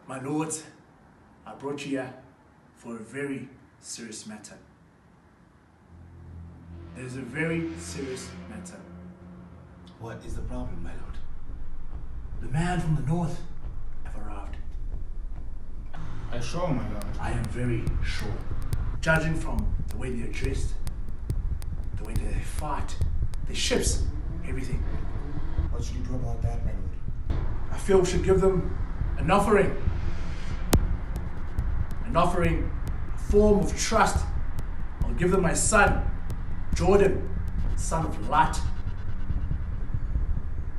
My lords, I brought you here for a very serious matter. There's a very serious matter. What is the problem, my lord? The man from the north have arrived. I sure, my lord. I am very sure. Judging from the way they're dressed, the way they fight, their ships, everything. What should you do about that, my lord? I feel we should give them an offering. An offering, a form of trust. I'll give them my son, Jordan, son of light.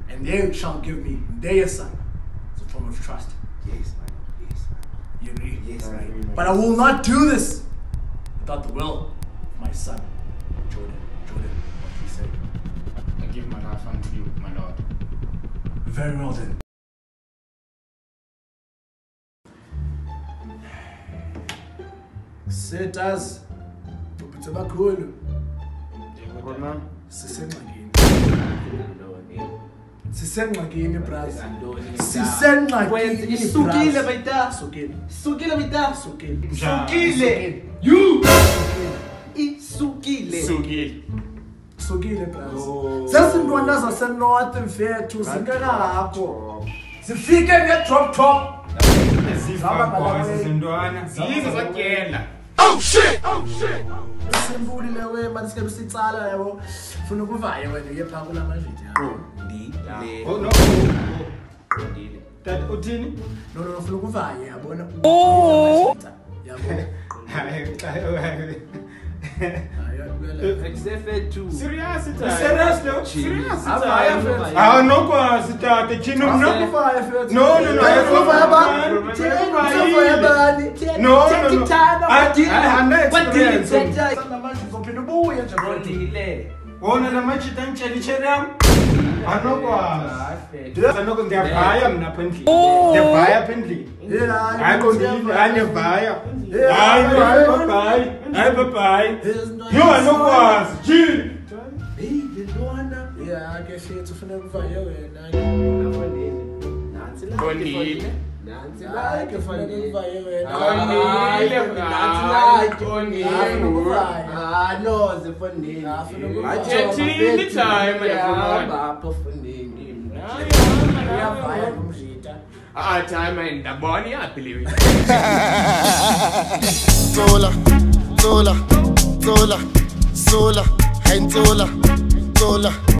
And they shall give me their son as a form of trust. Yes, my lord. Yes, my lord. You agree? Yes, my lord. But I will not do this without the will of my son, Jordan. Jordan, what do you say? I give my life unto you, my lord. Very well then. Setas, tupitse bakhulu. Sisengxakini bras. Sisengxakini. Isukile bayita. Sukile. Sukile bayita. Sukile. Sukile. You. Isukile. Sukile. Sukile bras. Sesintwana zasenorth mfethu singekakho. Sifike nge-drop top. Oh shit! Oh shit! Simbulile we manje sike sitsala yabo. Funa ukuvaye wena uyepha kula mavidi yabo. Oh no. That utini? No, funa ukuvaye yabona. Oh. Yabo. Except too. Serious Serious no? Serious. Ah no kwa sitata chino no. No. No. Wona la machita ncheli cheram. Anokwa. Anokwa ngiyavaya mina pendli. Ngiyavaya pendli. Hayi kondile, ngiyavaya. Hayi bye. Yo anokwazi. Chill. Baby Lwana. Yeah, ke fethu ufuna ukuvaye wena. Kondile. Hayi ke funa ukuvaye wena. No, zifundile. Athethile time lapho fundile. Uyavaya kumjita. Time ndabona iyabhiliwe. Zola, hayi Zola.